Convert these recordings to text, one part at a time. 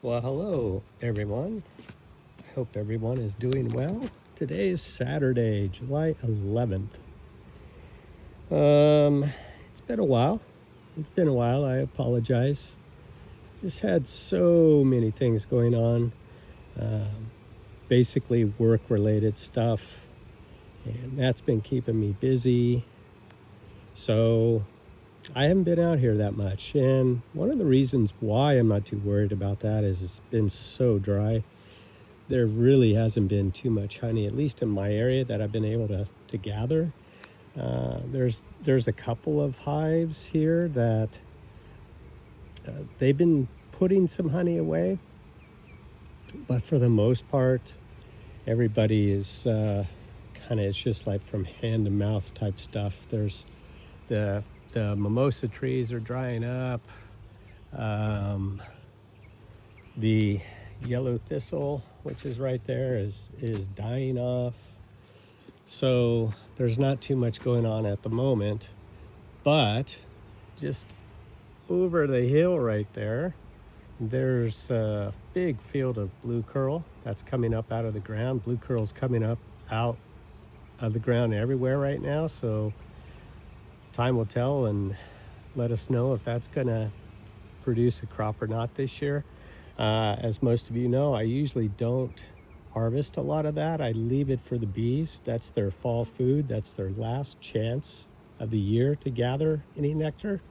Well, hello everyone. I hope everyone is doing well. Today is Saturday, July 11th. It's been a while. I apologize. Just had so many things going on. Basically work-related stuff, and that's been keeping me busy. So I haven't been out here that much, and one of the reasons why I'm not too worried about that is it's been so dry. There really hasn't been too much honey, at least in my area, that I've been able to gather. There's a couple of hives here that they've been putting some honey away, but for the most part, everybody is it's just like from hand to mouth type stuff. There's the mimosa trees are drying up. The yellow thistle, which is right there, is dying off. So there's not too much going on at the moment, but just over the hill right there's a big field of blue curl that's coming up out of the ground. Blue curl's coming up out of the ground everywhere right now, so time will tell and let us know if that's gonna produce a crop or not this year. As most of you know, I usually don't harvest a lot of that. I leave it for the bees. That's their fall food. That's their last chance of the year to gather any nectar.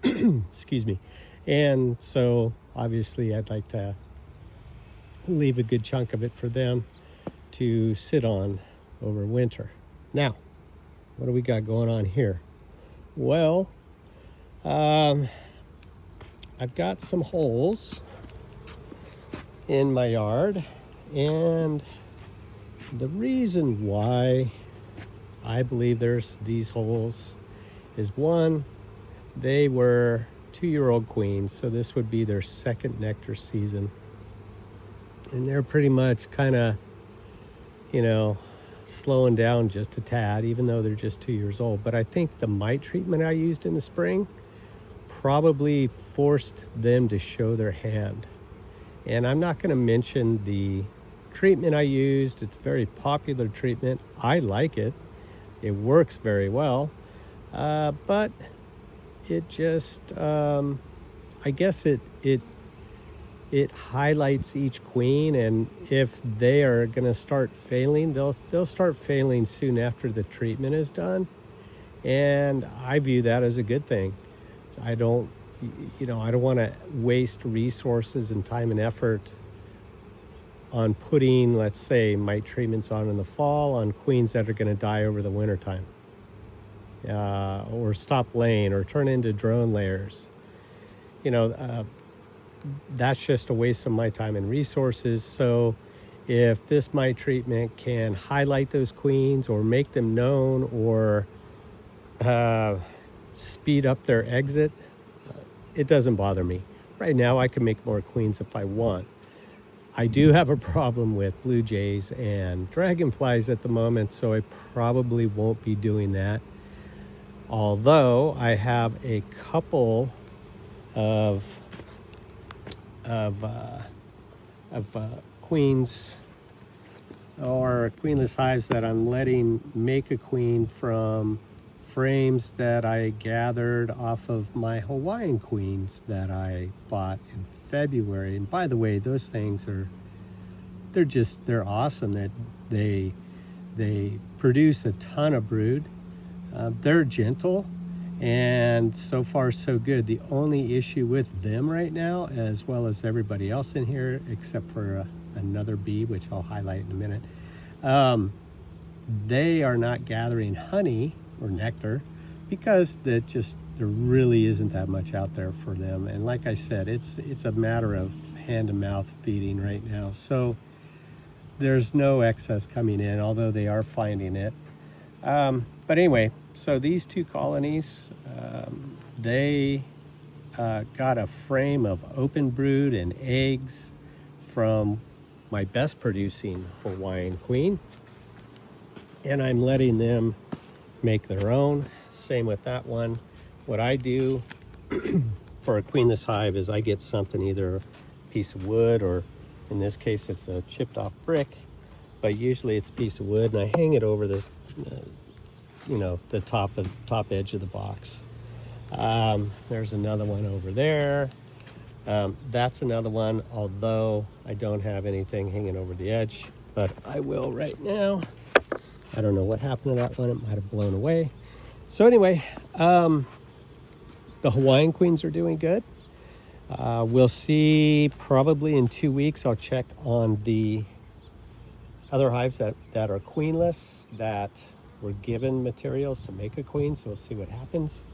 Excuse me. And so obviously I'd like to leave a good chunk of it for them to sit on over winter. Now, what do we got going on here? Well, I've got some holes in my yard, and the reason why I believe there's these holes is, one, they were 2-year-old queens, so this would be their second nectar season, and they're pretty much kind of, slowing down just a tad, even though they're just 2 years old. But I think the mite treatment I used in the spring probably forced them to show their hand. And I'm not going to mention the treatment I used. It's a very popular treatment. I like it. It works very well. But it just, I guess it highlights each queen, and if they are going to start failing, they'll start failing soon after the treatment is done. And I view that as a good thing. I don't want to waste resources and time and effort on putting, let's say, mite treatments on in the fall on queens that are going to die over the winter time, or stop laying or turn into drone layers. That's just a waste of my time and resources. So if this mite treatment can highlight those queens or make them known or speed up their exit, it doesn't bother me. Right now I can make more queens if I want. I do have a problem with blue jays and dragonflies at the moment, so I probably won't be doing that. Although I have a couple of queens or queenless hives that I'm letting make a queen from frames that I gathered off of my Hawaiian queens that I bought in February. And by the way, those things they're awesome. That they produce a ton of brood. They're gentle, and so far so good. The only issue with them right now, as well as everybody else in here except for another bee, which I'll highlight in a minute, they are not gathering honey or nectar because there really isn't that much out there for them. And like I said, it's a matter of hand to mouth feeding right now, so there's no excess coming in, although they are finding it. But anyway, so these two colonies, they got a frame of open brood and eggs from my best producing Hawaiian queen, and I'm letting them make their own. Same with that one. What I do for a queenless hive is I get something either piece of wood, or in this case it's a chipped off brick, but usually it's a piece of wood, and I hang it over the the top edge of the box. There's another one over there. That's another one, although I don't have anything hanging over the edge, but I will right now. I don't know what happened to that one. It might have blown away. So anyway, the Hawaiian queens are doing good. We'll see probably in 2 weeks. I'll check on the other hives that are queenless, that were given materials to make a queen. So we'll see what happens.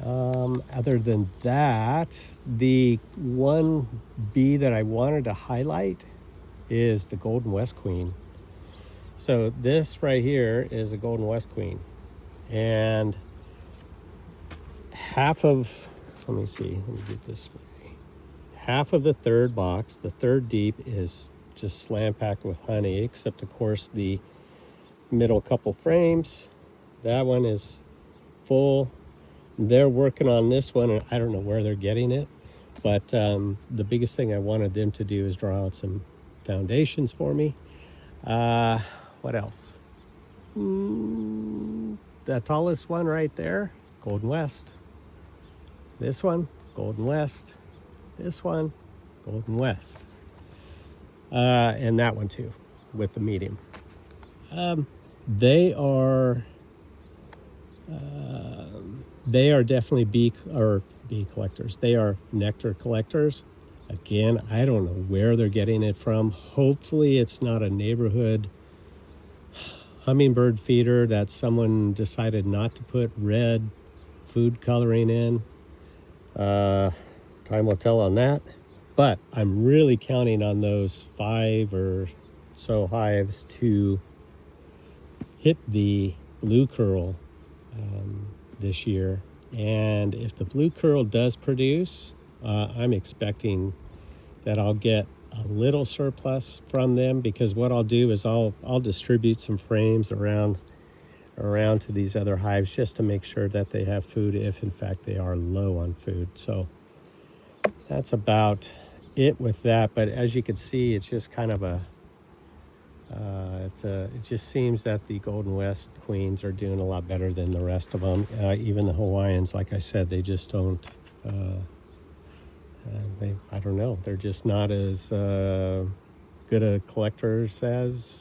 Other than that, the one bee that I wanted to highlight is the Golden West Queen. So this right here is a Golden West Queen, and half of, let me get this way. Half of the third box, the third deep, is just slam packed with honey, except of course the middle couple frames. That one is full. They're working on this one, and I don't know where they're getting it, but the biggest thing I wanted them to do is draw out some foundations for me. What else? The tallest one right there, Golden West. This one, Golden West. This one, Golden West. And that one too, with the medium. They are definitely bee collectors. They are nectar collectors. Again, I don't know where they're getting it from. Hopefully it's not a neighborhood hummingbird feeder that someone decided not to put red food coloring in. Time will tell on that. But I'm really counting on those 5 or so hives to hit the blue curl this year. And if the blue curl does produce, I'm expecting that I'll get a little surplus from them, because what I'll do is I'll distribute some frames around to these other hives just to make sure that they have food if in fact they are low on food. So that's about it with that. But as you can see, it's just kind of it just seems that the Golden West queens are doing a lot better than the rest of them. Even the Hawaiians, like I said, they just don't. I don't know. They're just not as good a collectors as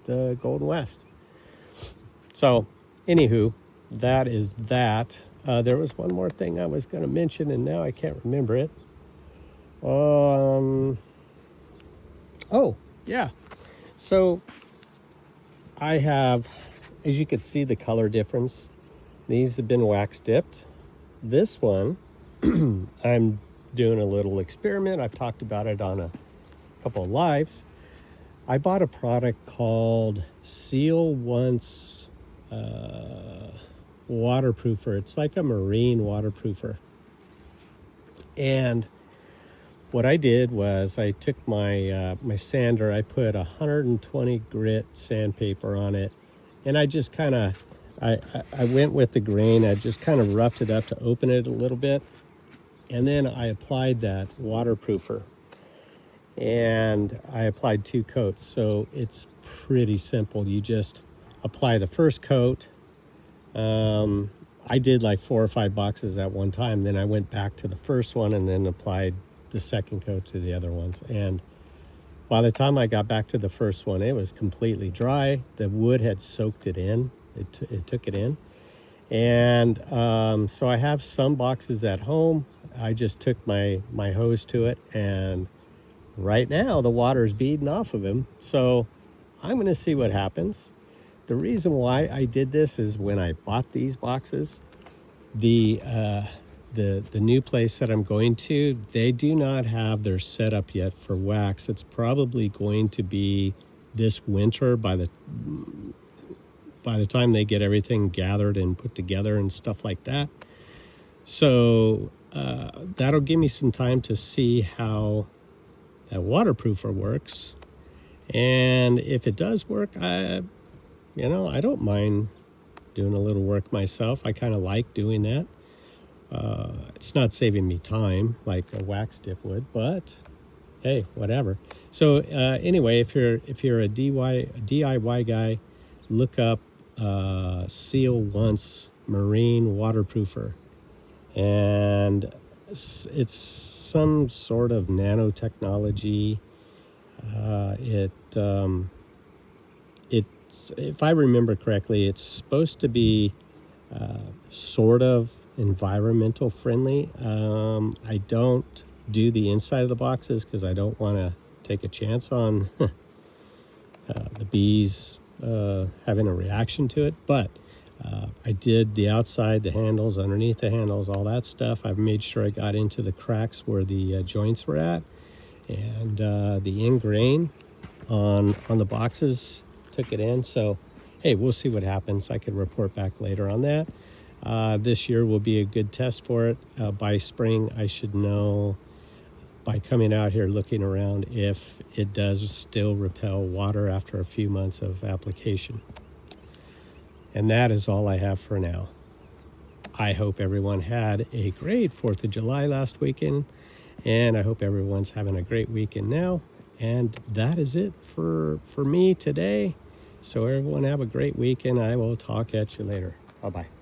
the Golden West. So, anywho, that is that. There was one more thing I was going to mention, and now I can't remember it. Oh, yeah. So, I have, as you can see, the color difference. These have been wax dipped. This one, I'm doing a little experiment. I've talked about it on a couple of lives. I bought a product called Seal Once waterproofer. It's like a marine waterproofer. And what I did was I took my my sander, I put 120 grit sandpaper on it, and I just kind of I went with the grain. I just kind of roughed it up to open it a little bit, and then I applied that waterproofer, and I applied 2 coats. So it's pretty simple. You just apply the first coat. I did like 4 or 5 boxes at one time. Then I went back to the first one and then applied the second coat to the other ones. And by the time I got back to the first one, it was completely dry. The wood had soaked it in. It took it in. And so I have some boxes at home. I just took my hose to it, and right now the water is beading off of him. So I'm going to see what happens. The reason why I did this is when I bought these boxes, the new place that I'm going to, they do not have their setup yet for wax. It's probably going to be this winter by the time they get everything gathered and put together and stuff like that. So that'll give me some time to see how that waterproofer works. And if it does work, I don't mind doing a little work myself. I kind of like doing that. It's not saving me time like a wax dip would, but hey, whatever. So anyway, if you're a DIY guy, look up Seal Once Marine Waterproofer, and it's some sort of nanotechnology. It's, if I remember correctly, it's supposed to be sort of environmental friendly. I don't do the inside of the boxes because I don't want to take a chance on the bees having a reaction to it, but I did the outside, the handles, underneath the handles, all that stuff. I've made sure I got into the cracks where the joints were at, and the end grain on the boxes took it in. So hey, we'll see what happens. I can report back later on that. This year will be a good test for it. By spring, I should know, by coming out here looking around, if it does still repel water after a few months of application. And that is all I have for now. I hope everyone had a great 4th of July last weekend, and I hope everyone's having a great weekend now. And that is it for me today. So everyone have a great weekend. I will talk at you later. Bye-bye.